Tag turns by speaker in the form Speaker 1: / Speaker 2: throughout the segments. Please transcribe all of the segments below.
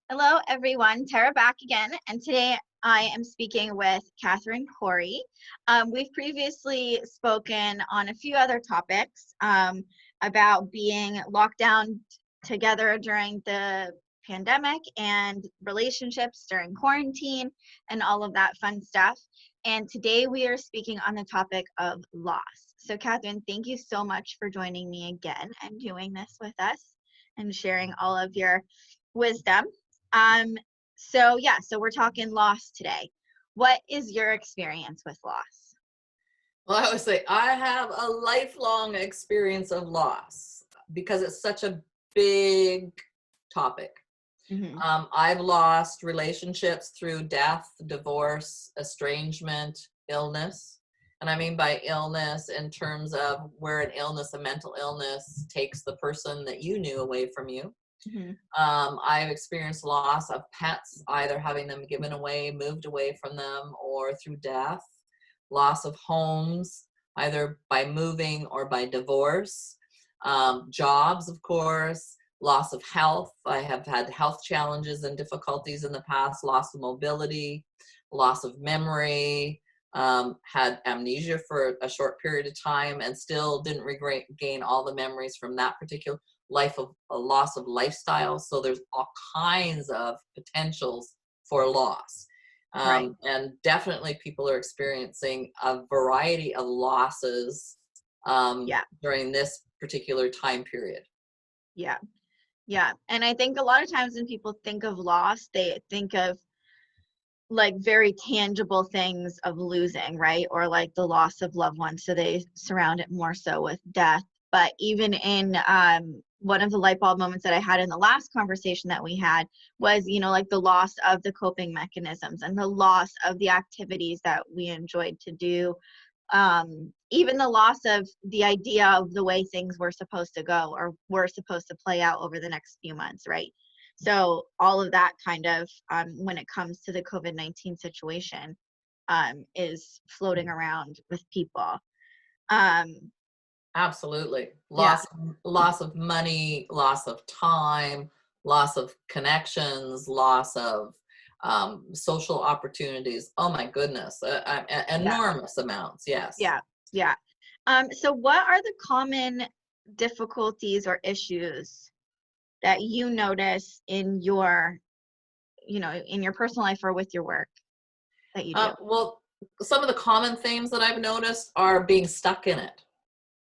Speaker 1: Hello, everyone. Tara back again, and today I am speaking with Catherine Corey. We've previously spoken on a few other topics about being locked down together during the pandemic and relationships during quarantine and all of that fun stuff. And today we are speaking on the topic of loss. So, Catherine, thank you so much for joining me again and doing this with us and sharing all of your wisdom. So we're talking loss today. What is your experience with loss?
Speaker 2: Well, I would say I have a lifelong experience of loss because it's such a big topic.
Speaker 1: Mm-hmm.
Speaker 2: I've lost relationships through death, divorce, estrangement, illness. And I mean by illness in terms of where an illness, a mental illness, takes the person that you knew away from you.
Speaker 1: Mm-hmm.
Speaker 2: I've experienced loss of pets, either having them given away, moved away from them, or through death. Loss of homes, either by moving or by divorce. Jobs, of course. Loss of health. I have had health challenges and difficulties in the past. Loss of mobility, loss of memory. Had amnesia for a short period of time and still didn't regain all the memories from that particular a loss of lifestyle. So there's all kinds of potentials for loss.
Speaker 1: Right.
Speaker 2: And definitely people are experiencing a variety of losses during this particular time period.
Speaker 1: Yeah. And I think a lot of times when people think of loss, they think of like very tangible things of losing, right? Or like the loss of loved ones. So they surround it more so with death. But even in one of the light bulb moments that I had in the last conversation that we had was, like the loss of the coping mechanisms and the loss of the activities that we enjoyed to do. Even the loss of the idea of the way things were supposed to go or were supposed to play out over the next few months, right? So all of that kind of, when it comes to the COVID-19 situation, is floating around with people.
Speaker 2: Absolutely. Loss of money, loss of time, loss of connections, loss of social opportunities. Oh my goodness. Enormous amounts. Yes.
Speaker 1: Yeah. So what are the common difficulties or issues that you notice in your personal life or with your work that you do?
Speaker 2: Well, some of the common themes that I've noticed are being stuck in it.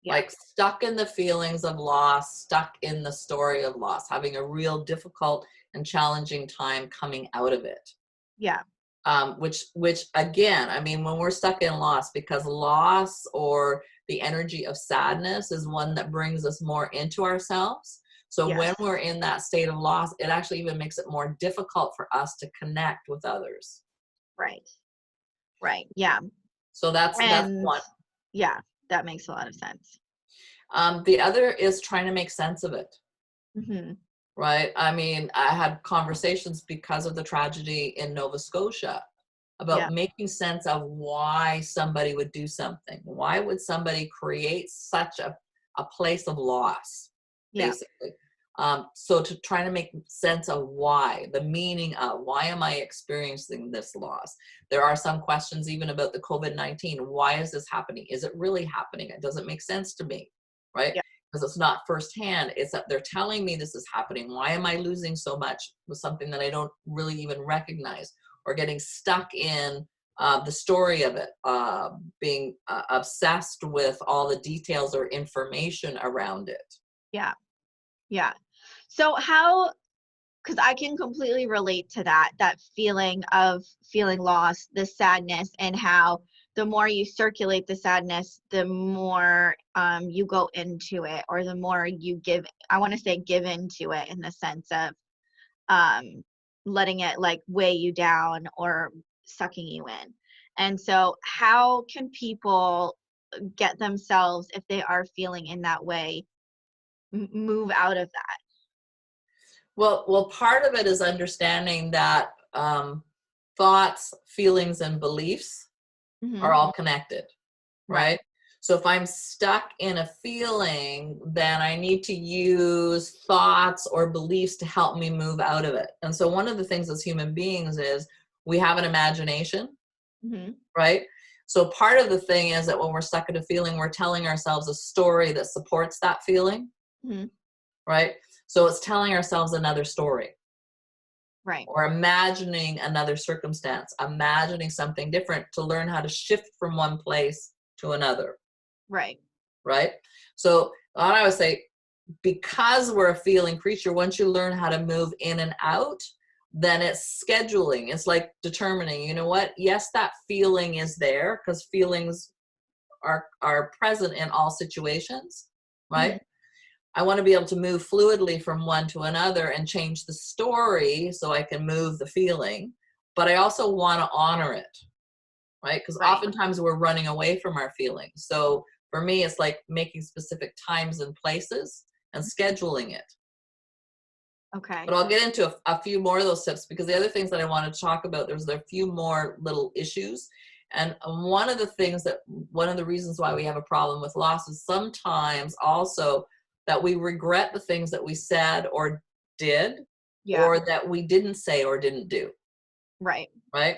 Speaker 1: Yeah.
Speaker 2: Like stuck in the feelings of loss, stuck in the story of loss, having a real difficult and challenging time coming out of it.
Speaker 1: Yeah.
Speaker 2: Which again, I mean, when we're stuck in loss, because loss or the energy of sadness is one that brings us more into ourselves. So when we're in that state of loss, it actually even makes it more difficult for us to connect with others.
Speaker 1: Right. Yeah.
Speaker 2: So that's one.
Speaker 1: Yeah, that makes a lot of sense.
Speaker 2: The other is trying to make sense of it.
Speaker 1: Mm-hmm.
Speaker 2: Right? I mean, I had conversations because of the tragedy in Nova Scotia about making sense of why somebody would do something. Why would somebody create such a place of loss, basically? So to try to make sense of why, the meaning of why am I experiencing this loss? There are some questions even about the COVID-19. Why is this happening? Is it really happening? It doesn't make sense to me, right?
Speaker 1: Yeah.
Speaker 2: Because it's not firsthand. It's that they're telling me this is happening. Why am I losing so much with something that I don't really even recognize, or getting stuck in the story of it, being obsessed with all the details or information around it?
Speaker 1: Yeah. So because I can completely relate to that feeling of feeling lost, the sadness, and how the more you circulate the sadness, the more you go into it, or the more you give into it, in the sense of letting it like weigh you down or sucking you in. And so how can people get themselves, if they are feeling in that way, move out of that?
Speaker 2: Well, part of it is understanding that thoughts, feelings, and beliefs are all connected, right? So if I'm stuck in a feeling, then I need to use thoughts or beliefs to help me move out of it. And so one of the things as human beings is we have an imagination,
Speaker 1: Mm-hmm.
Speaker 2: right? So part of the thing is that when we're stuck in a feeling, we're telling ourselves a story that supports that feeling,
Speaker 1: Mm-hmm.
Speaker 2: right? So it's telling ourselves another story
Speaker 1: Right.
Speaker 2: or imagining another circumstance, imagining something different to learn how to shift from one place to another,
Speaker 1: Right.
Speaker 2: right? So I would say, because we're a feeling creature, once you learn how to move in and out, then it's scheduling. It's like determining, you know what? Yes, that feeling is there because feelings are present in all situations,
Speaker 1: Mm-hmm.
Speaker 2: right? I want to be able to move fluidly from one to another and change the story so I can move the feeling, but I also want to honor it, right? Because
Speaker 1: Right.
Speaker 2: oftentimes we're running away from our feelings. So for me, it's like making specific times and places and scheduling it.
Speaker 1: Okay.
Speaker 2: But I'll get into a few more of those tips because the other things that I wanted to talk about, there's a few more little issues. And one of the reasons why we have a problem with loss is sometimes also that we regret the things that we said or did,
Speaker 1: Yeah.
Speaker 2: or that we didn't say or didn't do,
Speaker 1: Right.
Speaker 2: right?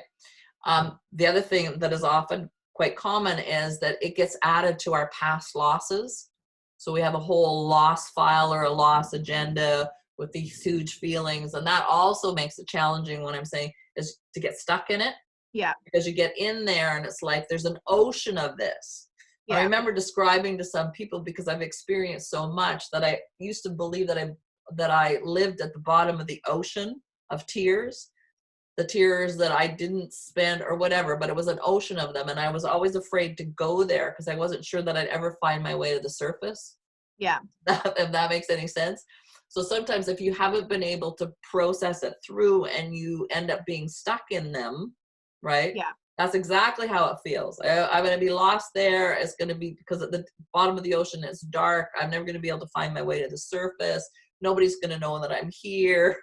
Speaker 2: The other thing that is often quite common is that it gets added to our past losses. So we have a whole loss file or a loss agenda with these huge feelings. And that also makes it challenging when I'm saying is to get stuck in it,
Speaker 1: Yeah.
Speaker 2: because you get in there and it's like there's an ocean of this. I
Speaker 1: Yeah.
Speaker 2: remember describing to some people, because I've experienced so much, that I used to believe that I lived at the bottom of the ocean of tears, the tears that I didn't spend or whatever, but it was an ocean of them. And I was always afraid to go there because I wasn't sure that I'd ever find my way to the surface.
Speaker 1: Yeah.
Speaker 2: If that makes any sense. So sometimes if you haven't been able to process it through and you end up being stuck in them, right?
Speaker 1: Yeah.
Speaker 2: That's exactly how it feels. I'm going to be lost there. It's going to be because at the bottom of the ocean, it's dark. I'm never going to be able to find my way to the surface. Nobody's going to know that I'm here.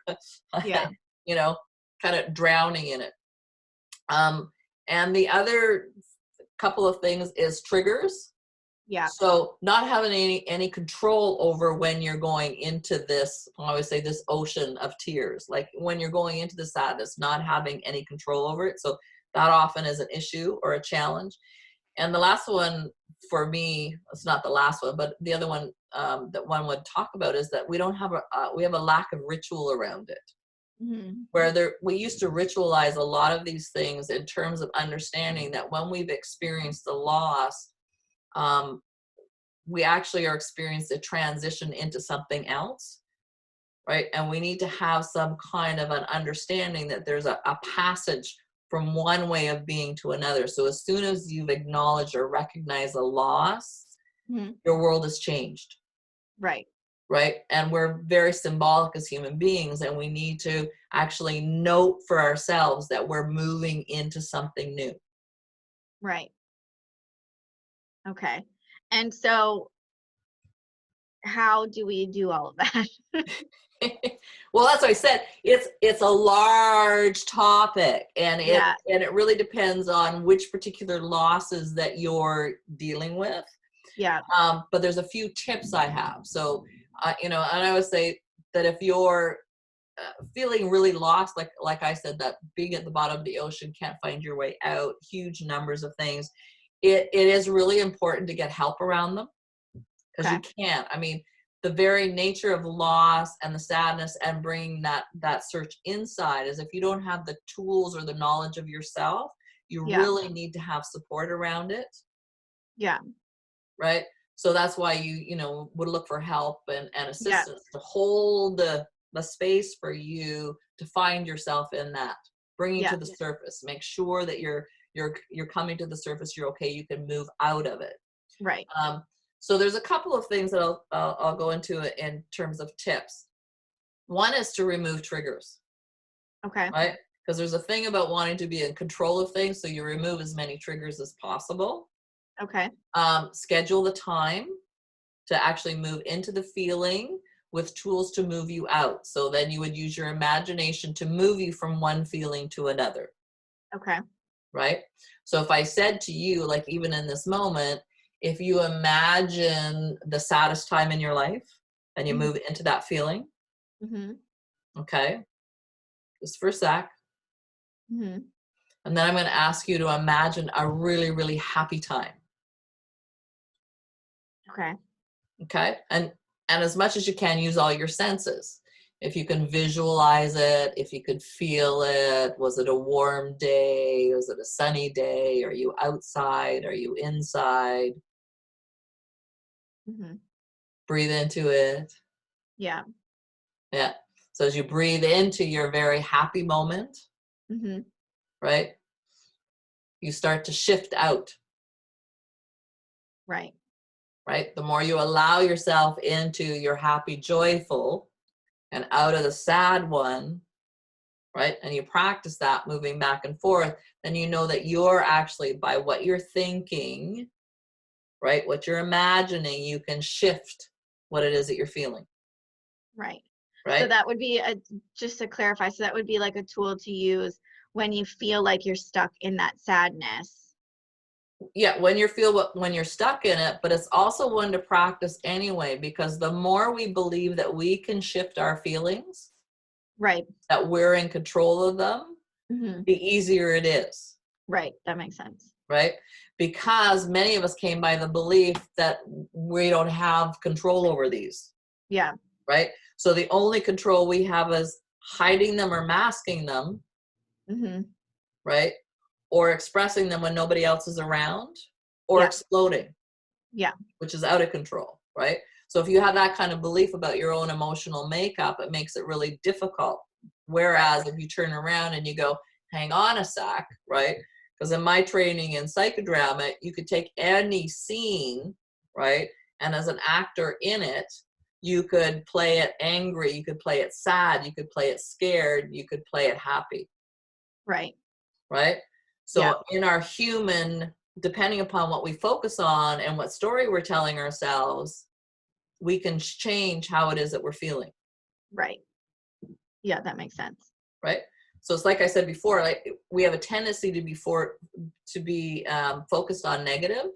Speaker 1: Yeah.
Speaker 2: You know, kind of drowning in it. And the other couple of things is triggers.
Speaker 1: Yeah.
Speaker 2: So not having any control over when you're going into this, I always say, this ocean of tears, like when you're going into the sadness, not having any control over it. So that often is an issue or a challenge. And the last one for me, it's not the last one, but the other one that one would talk about is that we have a lack of ritual around it.
Speaker 1: Mm-hmm.
Speaker 2: Where we used to ritualize a lot of these things in terms of understanding that when we've experienced the loss, we actually are experiencing a transition into something else, right? And we need to have some kind of an understanding that there's a passage from one way of being to another. So as soon as you've acknowledged or recognized a loss,
Speaker 1: Mm-hmm.
Speaker 2: your world has changed.
Speaker 1: Right.
Speaker 2: Right? And we're very symbolic as human beings, and we need to actually note for ourselves that we're moving into something new.
Speaker 1: Right. Okay. And so how do we do all of that?
Speaker 2: Well, that's what I said. It's a large topic, and
Speaker 1: Yeah.
Speaker 2: it really depends on which particular losses that you're dealing with.
Speaker 1: Yeah.
Speaker 2: But there's a few tips I have. So, and I would say that if you're feeling really lost, like I said, that being at the bottom of the ocean, can't find your way out, huge numbers of things, it is really important to get help around them, because you
Speaker 1: Okay.
Speaker 2: can't. I mean, the very nature of loss and the sadness and bringing that search inside is, if you don't have the tools or the knowledge of yourself, you
Speaker 1: Yeah.
Speaker 2: really need to have support around it,
Speaker 1: Yeah.
Speaker 2: right? So that's why you would look for help and
Speaker 1: Yeah.
Speaker 2: assistance to hold the space for you to find yourself in that, bringing
Speaker 1: Yeah.
Speaker 2: to the surface. Make sure that you're coming to the surface. You're okay. You can move out of it.
Speaker 1: Right.
Speaker 2: So there's a couple of things that I'll go into in terms of tips. One is to remove triggers,
Speaker 1: Okay.
Speaker 2: right? Because there's a thing about wanting to be in control of things, so you remove as many triggers as possible.
Speaker 1: Okay.
Speaker 2: Schedule the time to actually move into the feeling with tools to move you out. So then you would use your imagination to move you from one feeling to another,
Speaker 1: Okay.
Speaker 2: right? So if I said to you, like even in this moment, if you imagine the saddest time in your life and you move into that feeling,
Speaker 1: Mm-hmm.
Speaker 2: okay, just for a sec.
Speaker 1: Mm-hmm.
Speaker 2: And then I'm going to ask you to imagine a really, really happy time.
Speaker 1: Okay.
Speaker 2: Okay. And as much as you can, use all your senses. If you can visualize it, if you could feel it, was it a warm day? Was it a sunny day? Are you outside? Are you inside?
Speaker 1: Mm-hmm.
Speaker 2: Breathe into it.
Speaker 1: Yeah.
Speaker 2: Yeah. So as you breathe into your very happy moment,
Speaker 1: Mm-hmm.
Speaker 2: right, you start to shift out,
Speaker 1: Right.
Speaker 2: right? The more you allow yourself into your happy, joyful, and out of the sad one, right? And you practice that moving back and forth, then you know that you're actually, by what you're thinking, right, what you're imagining, you can shift what it is that you're feeling,
Speaker 1: Right. So
Speaker 2: right?
Speaker 1: that would be just to clarify, so that would be like a tool to use when you feel like you're stuck in that sadness.
Speaker 2: Yeah, when when you're stuck in it, but it's also one to practice anyway, because the more we believe that we can shift our feelings,
Speaker 1: Right.
Speaker 2: that we're in control of them,
Speaker 1: Mm-hmm.
Speaker 2: the easier it is.
Speaker 1: Right. That makes sense.
Speaker 2: Right? Because many of us came by the belief that we don't have control over these,
Speaker 1: Yeah.
Speaker 2: right? So the only control we have is hiding them or masking them,
Speaker 1: Mm-hmm.
Speaker 2: right? Or expressing them when nobody else is around, or
Speaker 1: Yeah.
Speaker 2: exploding,
Speaker 1: Yeah.
Speaker 2: which is out of control, right? So if you have that kind of belief about your own emotional makeup, it makes it really difficult.
Speaker 1: Right.
Speaker 2: Whereas if you turn around and you go, hang on a sec, right? Because in my training in psychodrama, you could take any scene, right? And as an actor in it, you could play it angry, you could play it sad, you could play it scared, you could play it happy,
Speaker 1: Right.
Speaker 2: right?
Speaker 1: Yeah.
Speaker 2: So in our human, depending upon what we focus on and what story we're telling ourselves, we can change how it is that we're feeling,
Speaker 1: Right. Yeah, that makes sense.
Speaker 2: right? So it's like I said before, like we have a tendency to be focused on negative. So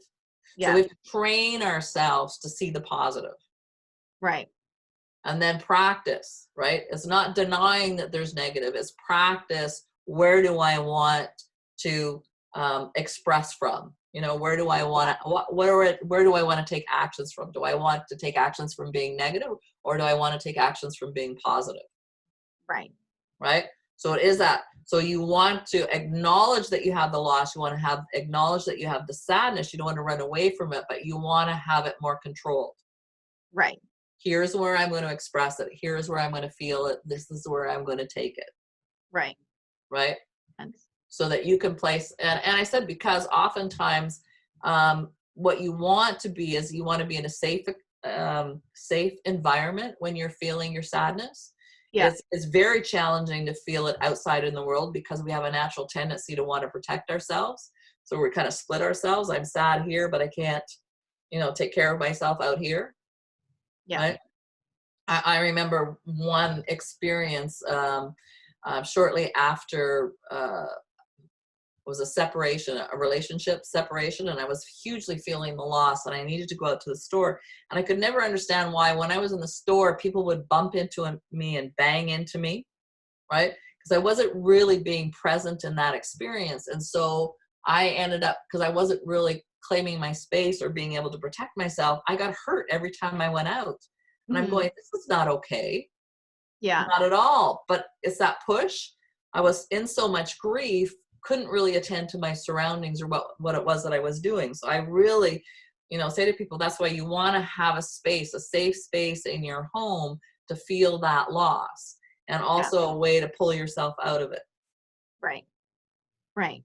Speaker 1: Yeah.
Speaker 2: we have to train ourselves to see the positive
Speaker 1: Right.
Speaker 2: and then practice, right? It's not denying that there's negative, it's practice. Where do I want to express from? You know, where do I want to, where do I want to take actions from? Do I want to take actions from being negative, or do I want to take actions from being positive?
Speaker 1: Right.
Speaker 2: Right? So it is that. So you want to acknowledge that you have the loss. You want to acknowledge that you have the sadness. You don't want to run away from it, but you want to have it more controlled.
Speaker 1: Right.
Speaker 2: Here's where I'm going to express it. Here's where I'm going to feel it. This is where I'm going to take it.
Speaker 1: Right.
Speaker 2: Right?
Speaker 1: Thanks.
Speaker 2: So that you can place, and I said, because oftentimes what you want to be is you want to be in a safe environment when you're feeling your sadness.
Speaker 1: Yeah.
Speaker 2: It's very challenging to feel it outside in the world because we have a natural tendency to want to protect ourselves. So we kind of split ourselves. I'm sad here, but I can't, take care of myself out here.
Speaker 1: Yeah.
Speaker 2: Right? I remember one experience shortly after was a relationship separation, and I was hugely feeling the loss, and I needed to go out to the store, and I could never understand why when I was in the store people would bump into me and bang into me, right? Because I wasn't really being present in that experience. And so I ended up, because I wasn't really claiming my space or being able to protect myself, I got hurt every time I went out. And I'm
Speaker 1: Mm-hmm.
Speaker 2: going, this is not okay.
Speaker 1: Yeah.
Speaker 2: Not at all. But it's that push. I was in so much grief, couldn't really attend to my surroundings or what it was that I was doing. So I really, say to people, that's why you want to have a safe space in your home to feel that loss, and also a way to pull yourself out of it.
Speaker 1: Right. Right.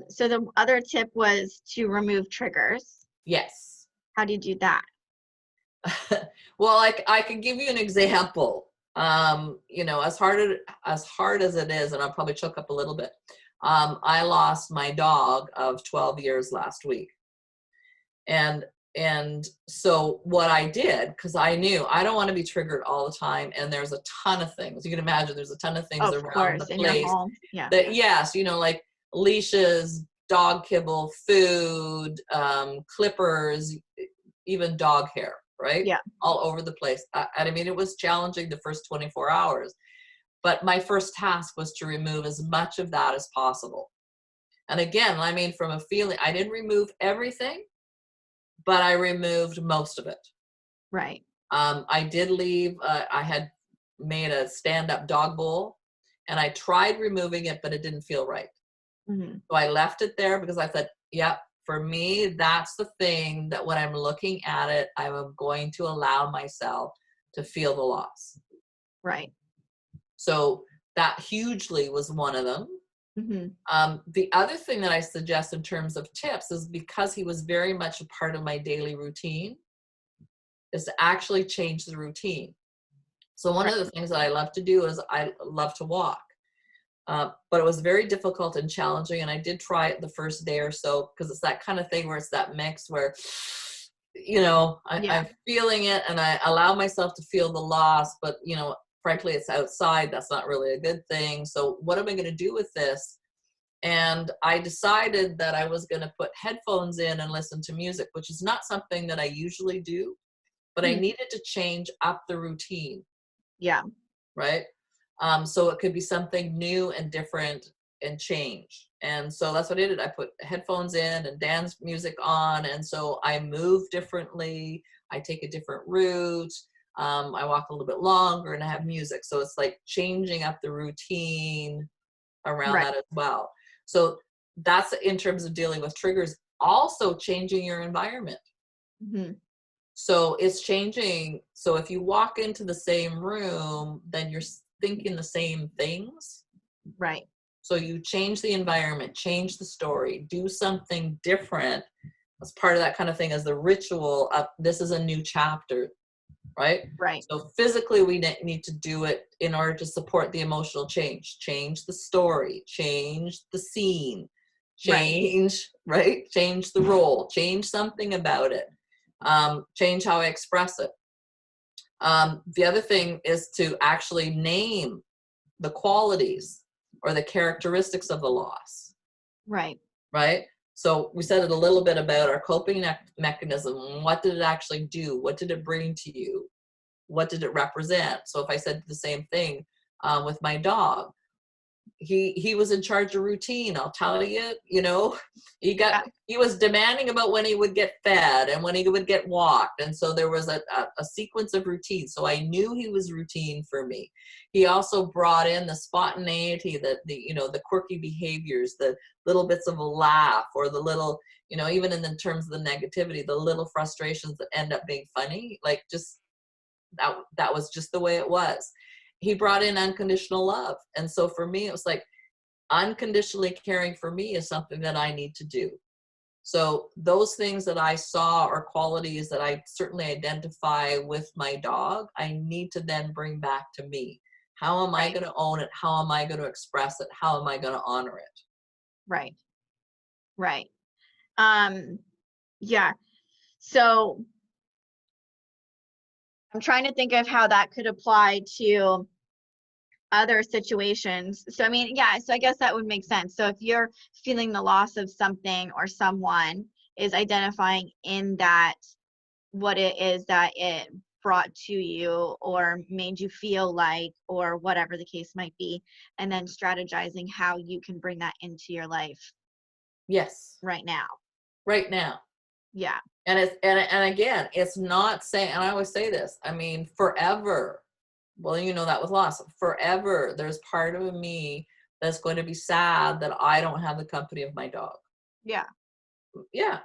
Speaker 1: So the other tip was to remove triggers.
Speaker 2: Yes.
Speaker 1: How do you do that?
Speaker 2: Well, I could give you an example. As hard as it is, and I'll probably choke up a little bit. I lost my dog of 12 years last week. And so what I did, because I knew I don't want to be triggered all the time, and there's a ton of things. You can imagine there's a ton of things
Speaker 1: Of
Speaker 2: around the
Speaker 1: course, in your
Speaker 2: place
Speaker 1: home. Yeah.
Speaker 2: that, yes, like leashes, dog kibble, food, clippers, even dog hair, right?
Speaker 1: Yeah.
Speaker 2: All over the place. And I mean, it was challenging the first 24 hours. But my first task was to remove as much of that as possible. And again, I mean, from a feeling, I didn't remove everything, but I removed most of it.
Speaker 1: Right.
Speaker 2: I did leave, I had made a stand-up dog bowl, and I tried removing it, but it didn't feel right.
Speaker 1: Mm-hmm.
Speaker 2: So I left it there because I thought, yep, for me, that's the thing that when I'm looking at it, I'm going to allow myself to feel the loss.
Speaker 1: Right.
Speaker 2: So that hugely was one of them.
Speaker 1: Mm-hmm.
Speaker 2: The other thing that I suggest in terms of tips is, because he was very much a part of my daily routine, is to actually change the routine. So one
Speaker 1: Right.
Speaker 2: of the things that I love to do is I love to walk. But it was very difficult and challenging. And I did try it the first day or so, because it's that kind of thing where it's that mix where,
Speaker 1: Yeah.
Speaker 2: I'm feeling it and I allow myself to feel the loss, but, frankly, it's outside. That's not really a good thing. So what am I going to do with this? And I decided that I was going to put headphones in and listen to music, which is not something that I usually do, but I
Speaker 1: Mm-hmm.
Speaker 2: needed to change up the routine,
Speaker 1: Yeah.
Speaker 2: right? So it could be something new and different and change. And so that's what I did. I put headphones in and dance music on. And so I move differently. I take a different route. I walk a little bit longer and I have music. So it's like changing up the routine around
Speaker 1: Right.
Speaker 2: that as well. So that's in terms of dealing with triggers. Also changing your environment.
Speaker 1: Mm-hmm.
Speaker 2: So it's changing. So if you walk into the same room, then you're thinking the same things.
Speaker 1: Right.
Speaker 2: So you change the environment, change the story, do something different as part of that kind of thing, as the ritual of this is a new chapter, right?
Speaker 1: Right.
Speaker 2: So physically we need to do it in order to support the emotional change the story, change the scene,
Speaker 1: Right.
Speaker 2: change, right? Change the role, change something about it, change how I express it. The other thing is to actually name the qualities or the characteristics of the loss,
Speaker 1: Right.
Speaker 2: right? So we said it a little bit about our coping mechanism. What did it actually do? What did it bring to you? What did it represent? So if I said the same thing with my dog, he was in charge of routine. I'll tell you,
Speaker 1: Yeah.
Speaker 2: he was demanding about when he would get fed and when he would get walked. And so there was a sequence of routine. So I knew he was routine for me. He also brought in the spontaneity, the quirky behaviors, the little bits of a laugh, or the little, even in the terms of the negativity, the little frustrations that end up being funny, like just that was just the way it was. He brought in unconditional love. And so for me, it was like unconditionally caring for me is something that I need to do. So those things that I saw are qualities that I certainly identify with my dog, I need to then bring back to me. How am I
Speaker 1: Right.
Speaker 2: going to own it? How am I going to express it? How am I going to honor it?
Speaker 1: Right. Right. Yeah. So I'm trying to think of how that could apply to other situations. So I mean, yeah, so I guess that would make sense. So if you're feeling the loss of something or someone, is identifying in that what it is that it brought to you or made you feel like, or whatever the case might be, and then strategizing how you can bring that into your life
Speaker 2: Yes,
Speaker 1: right now.
Speaker 2: right now.
Speaker 1: Yeah.
Speaker 2: And and again, it's not saying, and I always say this, I mean, forever, well, that with loss, forever, there's part of me that's going to be sad that I don't have the company of my dog.
Speaker 1: Yeah.
Speaker 2: Yeah.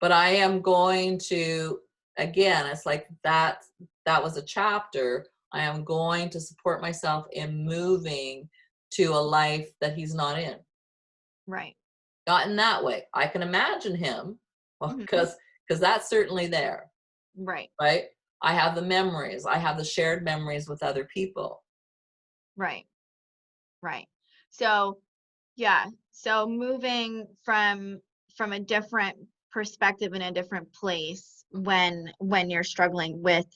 Speaker 2: But I am going to, again, it's like that was a chapter. I am going to support myself in moving to a life that he's not in.
Speaker 1: Right.
Speaker 2: Not in that way. I can imagine him, well,
Speaker 1: Mhm.
Speaker 2: because that's certainly there.
Speaker 1: Right.
Speaker 2: Right? I have the memories. I have the shared memories with other people.
Speaker 1: Right. Right. So, yeah. So moving from a different perspective in a different place when you're struggling with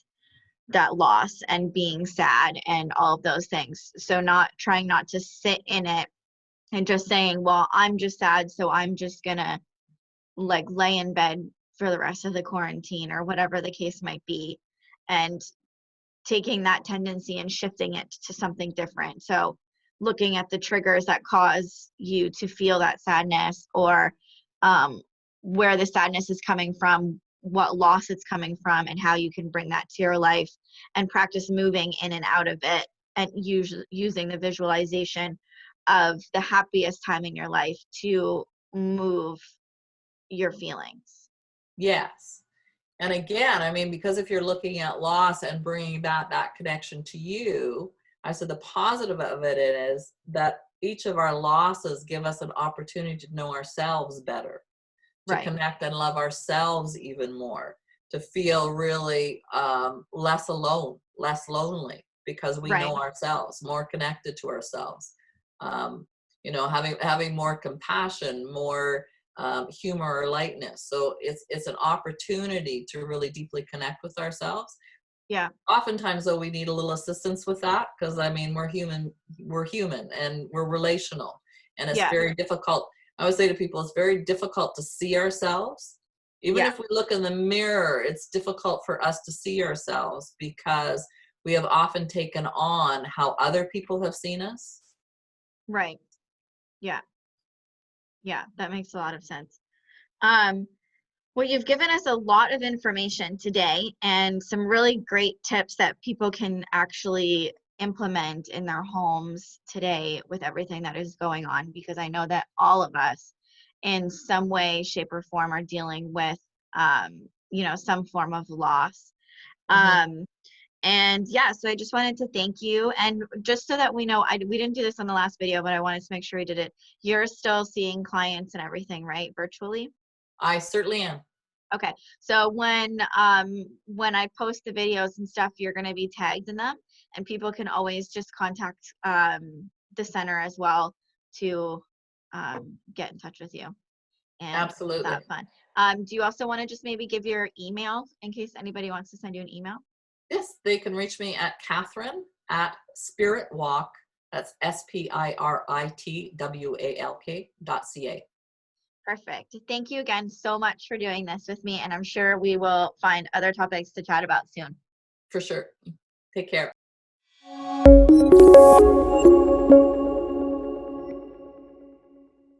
Speaker 1: that loss and being sad and all of those things. So not trying not to sit in it and just saying, well, I'm just sad, so I'm just gonna like lay in bed for the rest of the quarantine or whatever the case might be, and taking that tendency and shifting it to something different. So looking at the triggers that cause you to feel that sadness, or where the sadness is coming from, what loss it's coming from, and how you can bring that to your life, and practice moving in and out of it, and using the visualization of the happiest time in your life to move your feelings.
Speaker 2: Yes. And again, I mean, because if you're looking at loss and bringing that connection to you, I said the positive of it is that each of our losses give us an opportunity to know ourselves better, to
Speaker 1: Right.
Speaker 2: connect and love ourselves even more, to feel really less alone, less lonely, because we
Speaker 1: Right.
Speaker 2: know ourselves, more connected to ourselves. You know, having more compassion, more humor or lightness. So it's an opportunity to really deeply connect with ourselves.
Speaker 1: Yeah.
Speaker 2: Oftentimes, though, we need a little assistance with that, because I mean, we're human and we're relational, and it's
Speaker 1: Yeah.
Speaker 2: very difficult. I would say to people, it's very difficult to see ourselves. Even
Speaker 1: Yeah.
Speaker 2: if we look in the mirror, it's difficult for us to see ourselves because we have often taken on how other people have seen us.
Speaker 1: Right. Yeah. Yeah. That makes a lot of sense. Um, well, you've given us a lot of information today and some really great tips that people can actually implement in their homes today with everything that is going on, because I know that all of us in some way, shape, or form are dealing with, some form of loss.
Speaker 2: Mhm.
Speaker 1: Um, and yeah, so I just wanted to thank you. And just so that we know, we didn't do this on the last video, but I wanted to make sure we did it. You're still seeing clients and everything, right? Virtually?
Speaker 2: I certainly am.
Speaker 1: Okay. So when I post the videos and stuff, you're going to be tagged in them, and people can always just contact the center as well to get in touch with you and
Speaker 2: Absolutely.
Speaker 1: have fun. Do you also want to just maybe give your email in case anybody wants to send you an email?
Speaker 2: Yes, they can reach me at Catherine at spiritwalk. That's SPIRITWALK.ca.
Speaker 1: Perfect. Thank you again so much for doing this with me, and I'm sure we will find other topics to chat about soon.
Speaker 2: For sure. Take care.